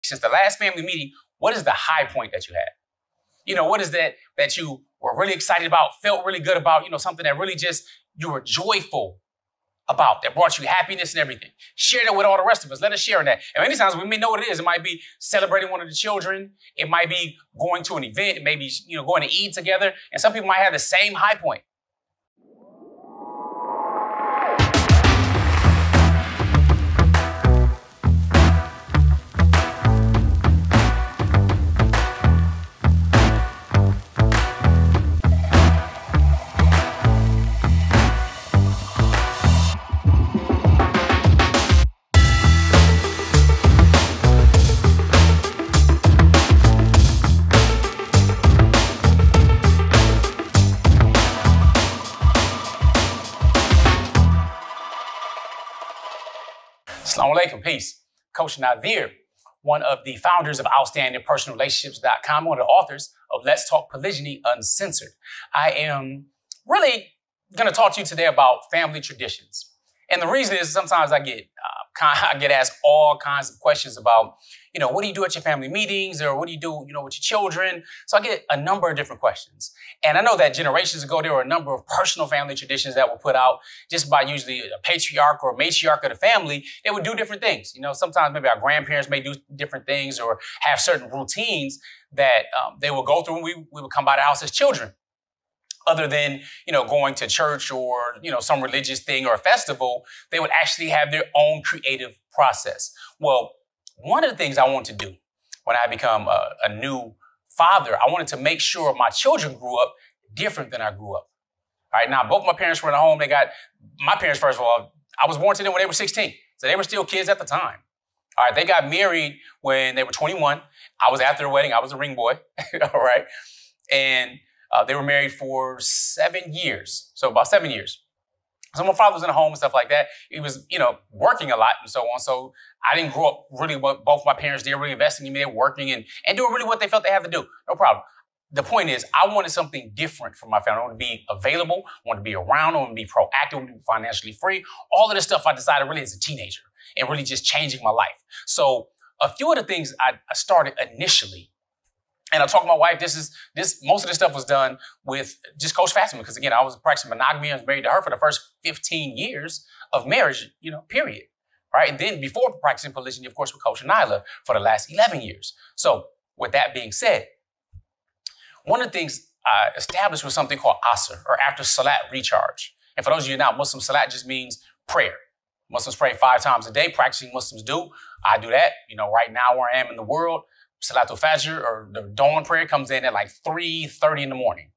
Since the last family meeting, what is the high point that you had? You know, what is that you were really excited about, felt really good about, you know, something that really just, you were joyful about, that brought you happiness and everything. Share that with all the rest of us. Let us share in that. And many times we may know what it is. It might be celebrating one of the children. It might be going to an event. It may be, you know, going to eat together. And some people might have the same high point. Assalamu alaikum, peace. Coach Nazir, one of the founders of OutstandingPersonalRelationships.com, one of the authors of Let's Talk Polygyny Uncensored. I am really going to talk to you today about family traditions. And the reason is sometimes I get asked all kinds of questions about, you know, what do you do at your family meetings, or what do you do, you know, with your children? So I get a number of different questions. And I know that generations ago, there were a number of personal family traditions that were put out just by usually a patriarch or matriarch of the family. They would do different things. You know, sometimes maybe our grandparents may do different things or have certain routines that they will go through, and we would come by the house as children. Other than, you know, going to church or, you know, some religious thing or a festival, they would actually have their own creative process. Well, one of the things I want to do when I become a new father, I wanted to make sure my children grew up different than I grew up. All right, now, both my parents were in the home. My parents, first of all, I was born to them when they were 16. So they were still kids at the time. All right, they got married when they were 21. I was after the wedding. I was a ring boy. All right. And they were married for 7 years. So about 7 years. So my father was in the home and stuff like that. He was, you know, working a lot and so on. So I didn't grow up really what both my parents did, really investing in me. They were working and doing really what they felt they had to do. No problem. The point is, I wanted something different from my family. I wanted to be available. I wanted to be around. I wanted to be proactive. I wanted to be financially free. All of this stuff I decided really as a teenager and really just changing my life. So a few of the things I started initially, and I talked to my wife, most of this stuff was done with just Coach Fatimah, because again, I was practicing monogamy. I was married to her for the first 15 years of marriage, you know, period. Right. And then before practicing polygyny, of course, with Coach Nyla for the last 11 years. So with that being said, one of the things I established was something called Asr, or after Salat recharge. And for those of you not Muslim, Salat just means prayer. Muslims pray 5 times a day. Practicing Muslims do. I do that. You know, right now where I am in the world, Salatul Fajr, or the dawn prayer, comes in at like 3:30 in the morning.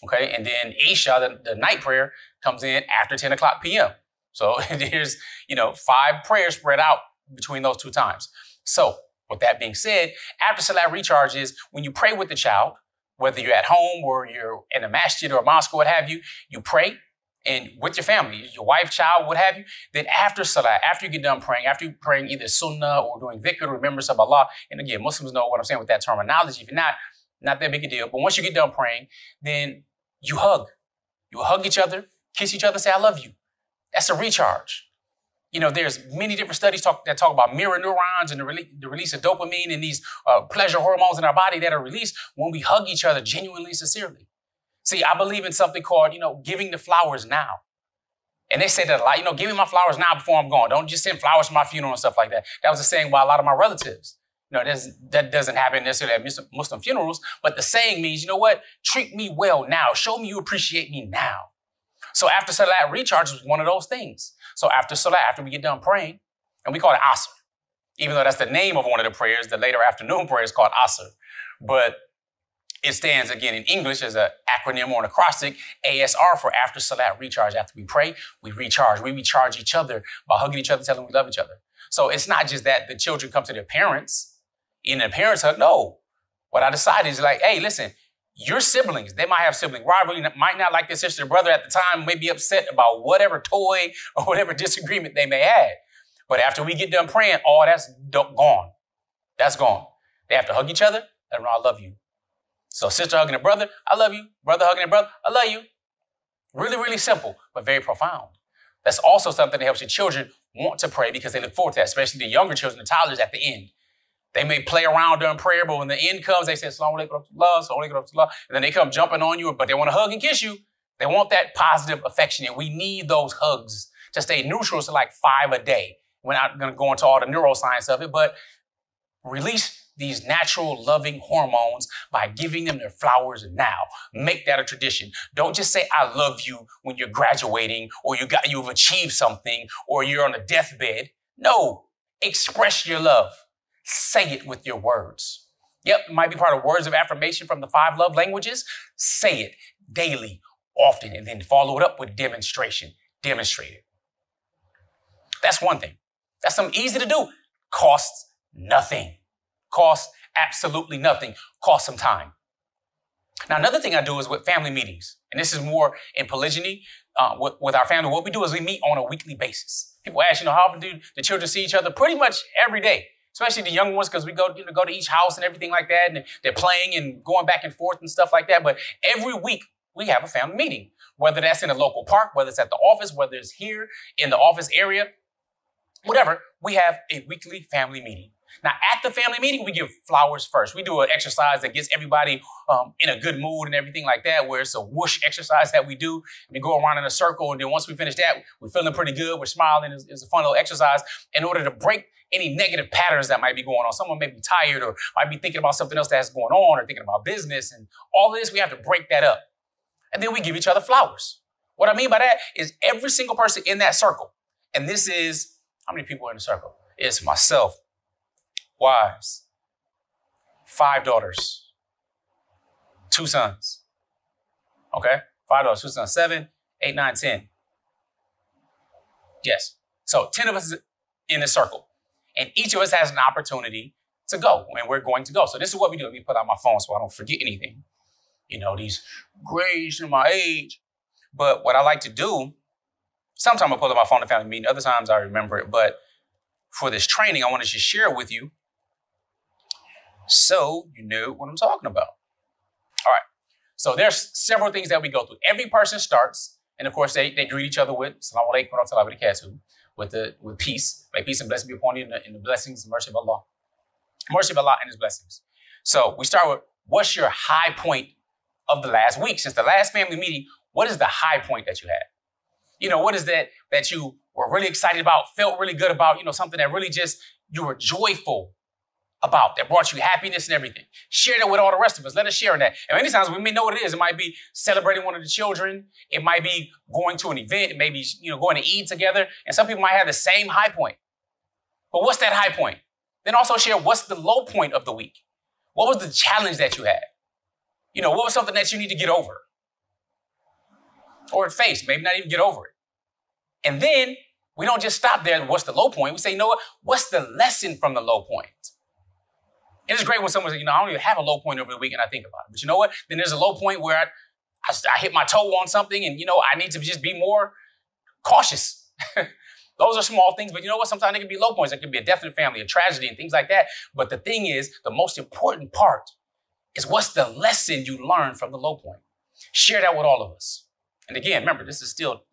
Okay. And then Isha, the night prayer, comes in after 10 o'clock p.m. So there's, you know, 5 prayers spread out between those 2 times. So with that being said, after Salat recharge is when you pray with the child, whether you're at home or you're in a masjid or a mosque or what have you, you pray and with your family, your wife, child, what have you. Then after Salat, after you get done praying, after you're praying either Sunnah or doing Dhikr, remembrance of Allah, and again, Muslims know what I'm saying with that terminology. If you're not that big a deal. But once you get done praying, then you hug. You hug each other, kiss each other, say, I love you. That's a recharge. You know, there's many different studies that talk about mirror neurons and the release of dopamine and these pleasure hormones in our body that are released when we hug each other genuinely, sincerely. See, I believe in something called, you know, giving the flowers now. And they say that a lot, you know, give me my flowers now before I'm gone. Don't just send flowers to my funeral and stuff like that. That was a saying by a lot of my relatives. You know, that doesn't happen necessarily at Muslim funerals, but the saying means, you know what? Treat me well now. Show me you appreciate me now. So after Salat recharge was one of those things. So after Salat, after we get done praying, and we call it Asr, even though that's the name of one of the prayers, the later afternoon prayer is called Asr. But it stands, again, in English as an acronym or an acrostic, ASR, for after Salat recharge. After we pray, we recharge. We recharge each other by hugging each other, telling them we love each other. So it's not just that the children come to their parents and the parents hug. No. What I decided is like, hey, listen, your siblings, they might have sibling rivalry, might not like their sister or brother at the time, may be upset about whatever toy or whatever disagreement they may have. But after we get done praying, all that's gone. That's gone. They have to hug each other. Let them know I love you. So sister hugging a brother, I love you. Brother hugging a brother, I love you. Really, really simple, but very profound. That's also something that helps your children want to pray because they look forward to that, especially the younger children, the toddlers at the end. They may play around during prayer, but when the end comes, they say, Assalamu alaikum wa rahmatullah, Assalamu alaikum wa rahmatullah, and then they come jumping on you, but they want to hug and kiss you. They want that positive affection, and we need those hugs to stay neutral to like 5 a day. We're not going to go into all the neuroscience of it, but release these natural loving hormones by giving them their flowers now. Make that a tradition. Don't just say, I love you when you're graduating or you've achieved something or you're on a deathbed. No, express your love. Say it with your words. Yep, it might be part of words of affirmation from the 5 love languages. Say it daily, often, and then follow it up with demonstration. Demonstrate it. That's one thing. That's something easy to do. Costs nothing. Costs absolutely nothing. Costs some time. Now, another thing I do is with family meetings, and this is more in polygyny with our family. What we do is we meet on a weekly basis. People ask, how often do the children see each other? Pretty much every day, especially the young ones, because we go to each house and everything like that, and they're playing and going back and forth and stuff like that. But every week we have a family meeting, whether that's in a local park, whether it's at the office, whether it's here in the office area, whatever. We have a weekly family meeting. Now, at the family meeting, we give flowers first. We do an exercise that gets everybody in a good mood and everything like that, where it's a whoosh exercise that we do. We go around in a circle, and then once we finish that, we're feeling pretty good. We're smiling. It's a fun little exercise in order to break any negative patterns that might be going on. Someone may be tired or might be thinking about something else that's going on or thinking about business. And all of this, we have to break that up. And then we give each other flowers. What I mean by that is every single person in that circle, and this is, how many people are in the circle? It's myself, wives, 5 daughters, 2 sons. Okay? 5 daughters, 2 sons, 7, 8, 9, 10. Yes. So 10 of us is in the circle. And each of us has an opportunity to go, and we're going to go. So this is what we do. Let me put out my phone so I don't forget anything. These grays in my age. But what I like to do, sometimes I pull up my phone to family meeting. Other times I remember it. But for this training, I want to just share it with you so you know what I'm talking about. All right. So there's several things that we go through. Every person starts, and of course, they greet each other with Assalamu alaikum wa rahmatullahi wa barakatuh, with peace. May peace and blessing be upon you in the blessings and mercy of Allah. Mercy of Allah and His blessings. So we start with, what's your high point of the last week? Since the last family meeting, what is the high point that you had? What is that you were really excited about, felt really good about, something that really just you were joyful about, that brought you happiness and everything. Share that with all the rest of us. Let us share in that. And many times we may know what it is. It might be celebrating one of the children. It might be going to an event. It may be, going to eat together. And some people might have the same high point. But what's that high point? Then also share what's the low point of the week. What was the challenge that you had? What was something that you need to get over? Or face, maybe not even get over it. And then we don't just stop there. What's the low point? We say, what's the lesson from the low point? And it's great when someone says, I don't even have a low point over the week and I think about it. But you know what? Then there's a low point where I hit my toe on something and, I need to just be more cautious. Those are small things, but you know what? Sometimes they can be low points. It could be a death in the family, a tragedy and things like that. But the thing is, the most important part is what's the lesson you learned from the low point. Share that with all of us. And again, remember, this is still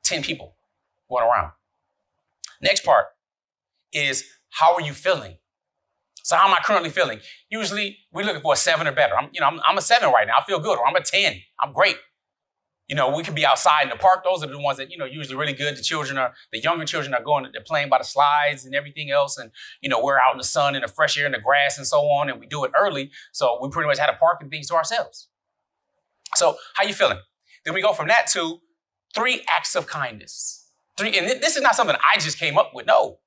10 people going around. Next part is, how are you feeling? So how am I currently feeling? Usually we're looking for a 7 or better. I'm a 7 right now. I feel good. Or I'm a 10. I'm great. We could be outside in the park. Those are the ones that, usually really good. The younger children are they're playing by the slides and everything else. And, we're out in the sun and the fresh air and the grass and so on. And we do it early. So we pretty much had a park and things to ourselves. So how you feeling? Then we go from that to 3 acts of kindness. And this is not something I just came up with. No.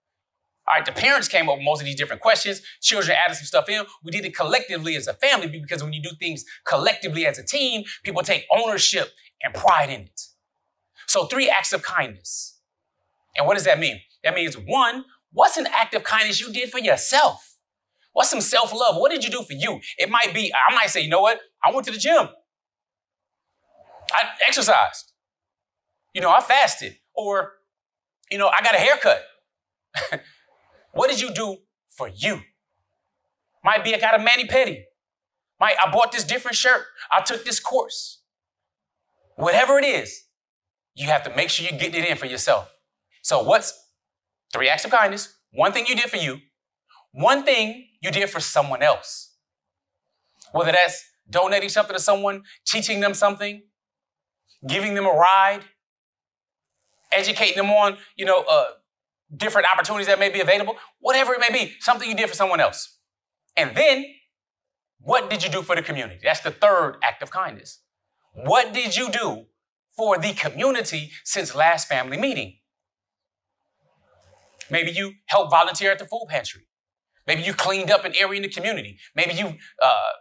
All right, the parents came up with most of these different questions. Children added some stuff in. We did it collectively as a family because when you do things collectively as a team, people take ownership and pride in it. So 3 acts of kindness. And what does that mean? That means 1, what's an act of kindness you did for yourself? What's some self-love? What did you do for you? It might be, I might say, I went to the gym. I exercised. I fasted. Or, I got a haircut. What did you do for you? Might be I got a mani-pedi. I bought this different shirt. I took this course. Whatever it is, you have to make sure you're getting it in for yourself. So what's 3 acts of kindness? 1 thing you did for you. 1 thing you did for someone else. Whether that's donating something to someone, teaching them something, giving them a ride, educating them on, different opportunities that may be available, whatever it may be, something you did for someone else. And then, what did you do for the community? That's the third act of kindness. What did you do for the community since last family meeting? Maybe you helped volunteer at the food pantry. Maybe you cleaned up an area in the community. Maybe you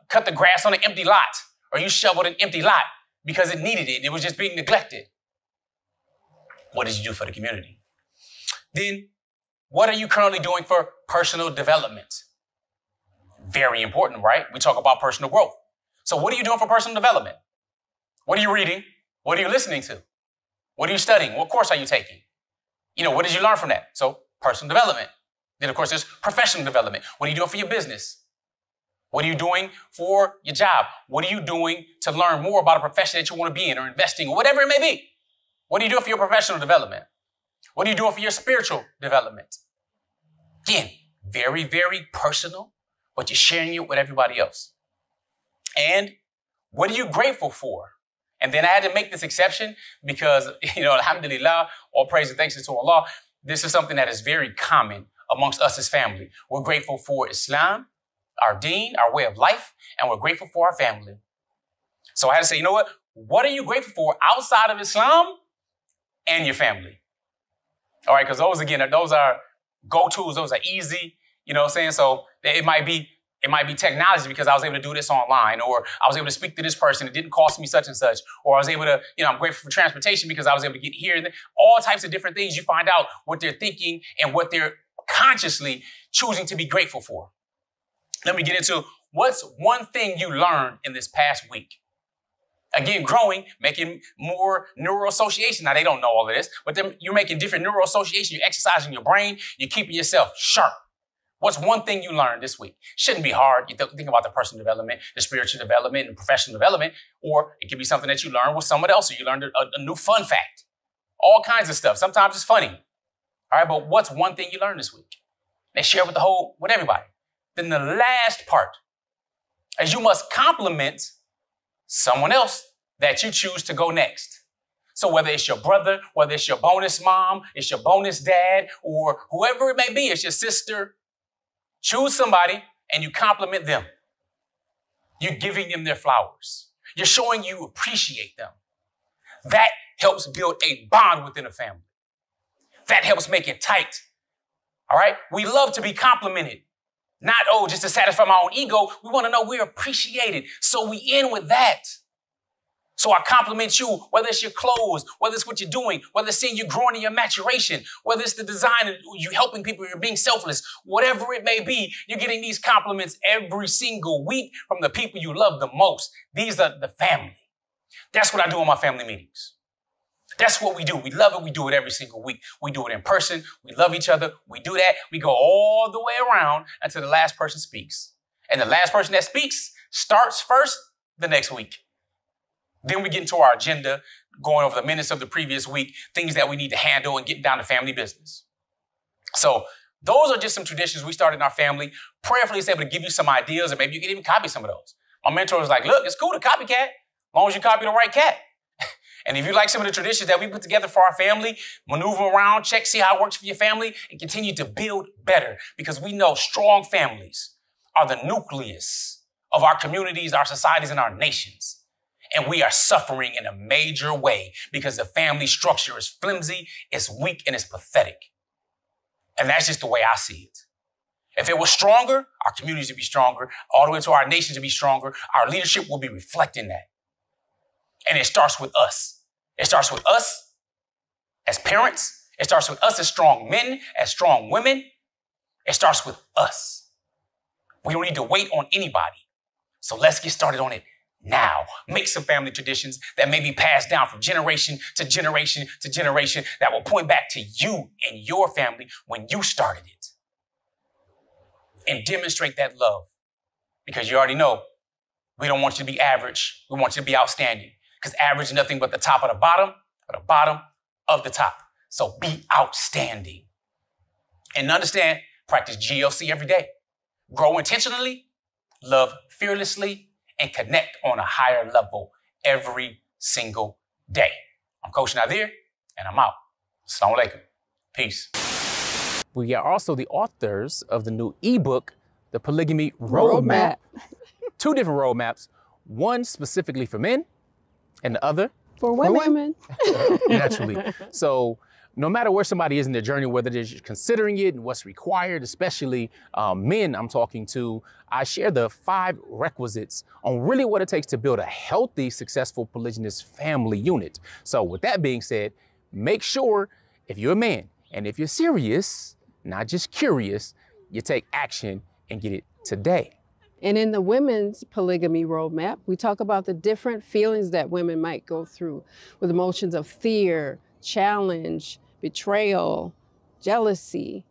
cut the grass on an empty lot, or you shoveled an empty lot because it needed it. It was just being neglected. What did you do for the community? Then, what are you currently doing for personal development? Very important, right? We talk about personal growth. So what are you doing for personal development? What are you reading? What are you listening to? What are you studying? What course are you taking? What did you learn from that? So personal development. Then, of course, there's professional development. What are you doing for your business? What are you doing for your job? What are you doing to learn more about a profession that you want to be in or investing or whatever it may be? What are you doing for your professional development? What are you doing for your spiritual development? Again, very, very personal, but you're sharing it with everybody else. And what are you grateful for? And then I had to make this exception because, alhamdulillah, all praise and thanks to Allah, this is something that is very common amongst us as family. We're grateful for Islam, our deen, our way of life, and we're grateful for our family. So I had to say, what are you grateful for outside of Islam and your family? All right, because those are go-tos, those are easy, So it might be technology because I was able to do this online, or I was able to speak to this person. It didn't cost me such and such, or I was able to, I'm grateful for transportation because I was able to get here. And all types of different things. You find out what they're thinking and what they're consciously choosing to be grateful for. Let me get into what's one thing you learned in this past week. Again, growing, making more neural association. Now, they don't know all of this, but then you're making different neural association. You're exercising your brain. You're keeping yourself sharp. What's one thing you learned this week? Shouldn't be hard. You think about the personal development, the spiritual development, and professional development, or it could be something that you learned with someone else, or you learned a new fun fact. All kinds of stuff. Sometimes it's funny. All right, but what's one thing you learned this week? And share with everybody. Then the last part is you must compliment someone else that you choose to go next. So whether it's your brother, whether it's your bonus mom, it's your bonus dad, or whoever it may be, it's your sister, choose somebody and you compliment them. You're giving them their flowers. You're showing you appreciate them. That helps build a bond within a family. That helps make it tight. All right? We love to be complimented. Not, just to satisfy my own ego. We want to know we're appreciated. So we end with that. So I compliment you, whether it's your clothes, whether it's what you're doing, whether it's seeing you growing in your maturation, whether it's the design, you helping people, you're being selfless, whatever it may be, you're getting these compliments every single week from the people you love the most. These are the family. That's what I do in my family meetings. That's what we do. We love it. We do it every single week. We do it in person. We love each other. We do that. We go all the way around until the last person speaks. And the last person that speaks starts first the next week. Then we get into our agenda, going over the minutes of the previous week, things that we need to handle and getting down to family business. So those are just some traditions we started in our family. Prayerfully, it's able to give you some ideas, and maybe you can even copy some of those. My mentor was like, look, it's cool to copycat, as long as you copy the right cat. And if you like some of the traditions that we put together for our family, maneuver around, check, see how it works for your family, and continue to build better. Because we know strong families are the nucleus of our communities, our societies, and our nations. And we are suffering in a major way because the family structure is flimsy, it's weak, and it's pathetic. And that's just the way I see it. If it was stronger, our communities would be stronger, all the way to our nations would be stronger. Our leadership will be reflecting that. And it starts with us. It starts with us as parents. It starts with us as strong men, as strong women. It starts with us. We don't need to wait on anybody. So let's get started on it now. Make some family traditions that may be passed down from generation to generation to generation that will point back to you and your family when you started it. And demonstrate that love. Because you already know we don't want you to be average. We want you to be outstanding. Because average is nothing but the top of the bottom, or the bottom of the top. So be outstanding. And understand, practice GLC every day. grow intentionally, love fearlessly, and connect on a higher level every single day. I'm Coach Nazir, and I'm out. Assalamu alaikum. Peace. We are also the authors of the new ebook, The Polygamy Roadmap. 2 different roadmaps, one specifically for men and the other for women. Naturally. So no matter where somebody is in their journey, whether they're considering it and what's required, especially men I'm talking to, I share the 5 requisites on really what it takes to build a healthy, successful polygynous family unit. So with that being said, make sure if you're a man and if you're serious, not just curious, you take action and get it today. And in the women's polygamy roadmap, we talk about the different feelings that women might go through with emotions of fear, challenge, betrayal, jealousy.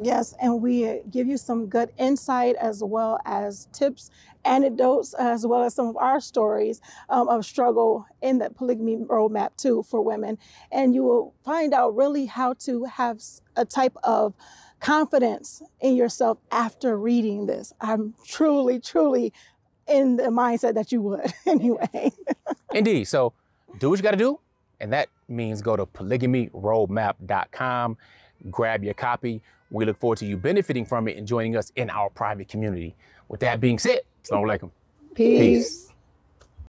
Yes, and we give you some good insight as well as tips, anecdotes, as well as some of our stories of struggle in the polygamy roadmap too for women. And you will find out really how to have a type of confidence in yourself after reading this. I'm truly, truly in the mindset that you would anyway. Indeed. So do what you got to do. And that means go to polygamyroadmap.com, grab your copy. We look forward to you benefiting from it and joining us in our private community. With that being said, Assalamu alaikum. Peace.